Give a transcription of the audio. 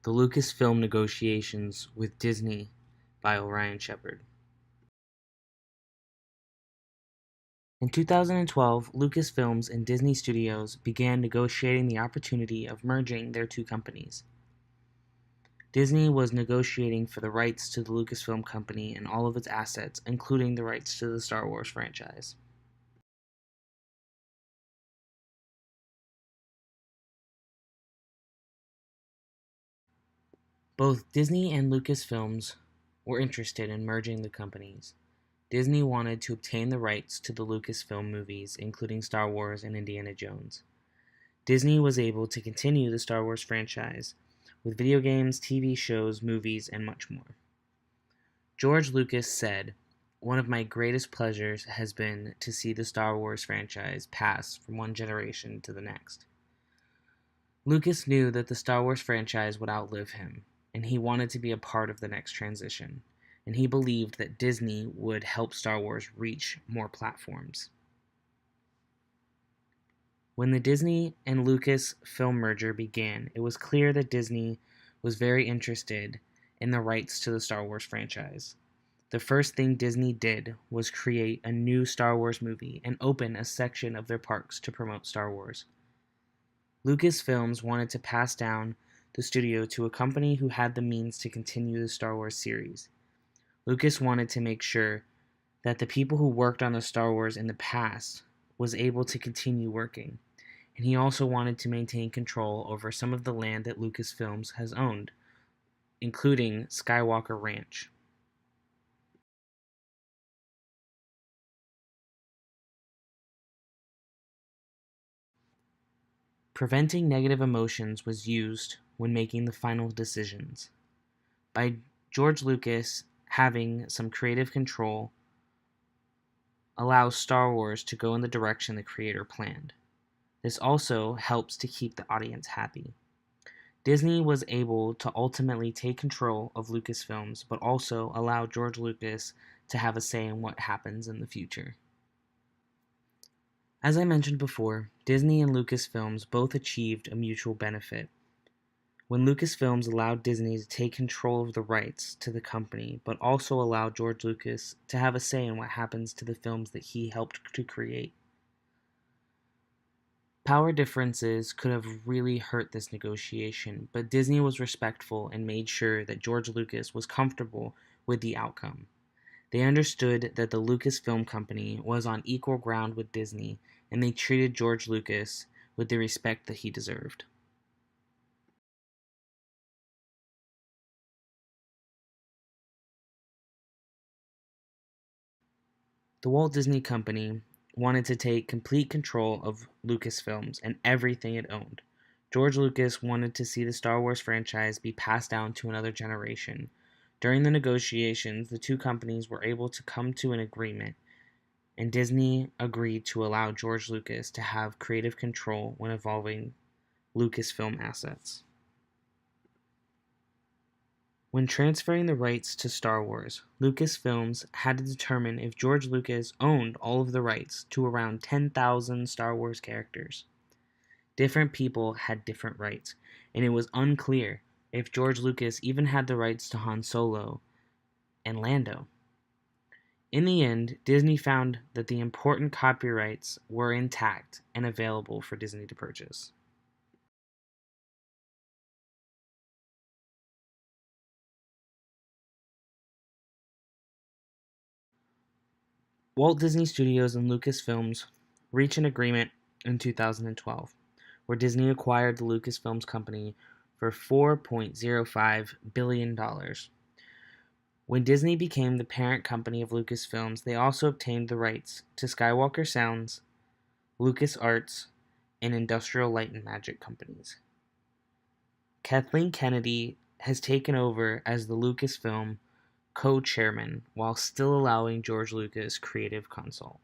The Lucasfilm Negotiations with Disney by Orion Shepard. In 2012, Lucasfilms and Disney Studios began negotiating the opportunity of merging their two companies. Disney was negotiating for the rights to the Lucasfilm Company and all of its assets, including the rights to the Star Wars franchise. Both Disney and Lucasfilms were interested in merging the companies. Disney wanted to obtain the rights to the Lucasfilm movies, including Star Wars and Indiana Jones. Disney was able to continue the Star Wars franchise with video games, TV shows, movies, and much more. George Lucas said, "One of my greatest pleasures has been to see the Star Wars franchise pass from one generation to the next." Lucas knew that the Star Wars franchise would outlive him, and he wanted to be a part of the next transition, and he believed that Disney would help Star Wars reach more platforms. When the Disney and Lucasfilm merger began, it was clear that Disney was very interested in the rights to the Star Wars franchise. The first thing Disney did was create a new Star Wars movie and open a section of their parks to promote Star Wars. Lucasfilms wanted to pass down the studio to a company who had the means to continue the Star Wars series. Lucas wanted to make sure that the people who worked on the Star Wars in the past was able to continue working, and he also wanted to maintain control over some of the land that Lucasfilms has owned, including Skywalker Ranch. Preventing negative emotions was used when making the final decisions. By George Lucas having some creative control allows Star Wars to go in the direction the creator planned. This also helps to keep the audience happy. Disney was able to ultimately take control of Lucasfilms, but also allow George Lucas to have a say in what happens in the future. As I mentioned before, Disney and Lucasfilms both achieved a mutual benefit. When Lucasfilms allowed Disney to take control of the rights to the company, but also allowed George Lucas to have a say in what happens to the films that he helped to create. Power differences could have really hurt this negotiation, but Disney was respectful and made sure that George Lucas was comfortable with the outcome. They understood that the Lucasfilm Company was on equal ground with Disney, and they treated George Lucas with the respect that he deserved. The Walt Disney Company wanted to take complete control of Lucasfilms and everything it owned. George Lucas wanted to see the Star Wars franchise be passed down to another generation. During the negotiations, the two companies were able to come to an agreement, and Disney agreed to allow George Lucas to have creative control when involving Lucasfilm assets. When transferring the rights to Star Wars, Lucasfilms had to determine if George Lucas owned all of the rights to around 10,000 Star Wars characters. Different people had different rights, and it was unclear if George Lucas even had the rights to Han Solo and Lando. In the end, Disney found that the important copyrights were intact and available for Disney to purchase. Walt Disney Studios and Lucasfilms reached an agreement in 2012, where Disney acquired the Lucasfilms Company for $4.05 billion. When Disney became the parent company of Lucasfilms, they also obtained the rights to Skywalker Sounds, LucasArts, and Industrial Light and Magic companies. Kathleen Kennedy has taken over as the Lucasfilm co-chairman while still allowing George Lucas creative consult.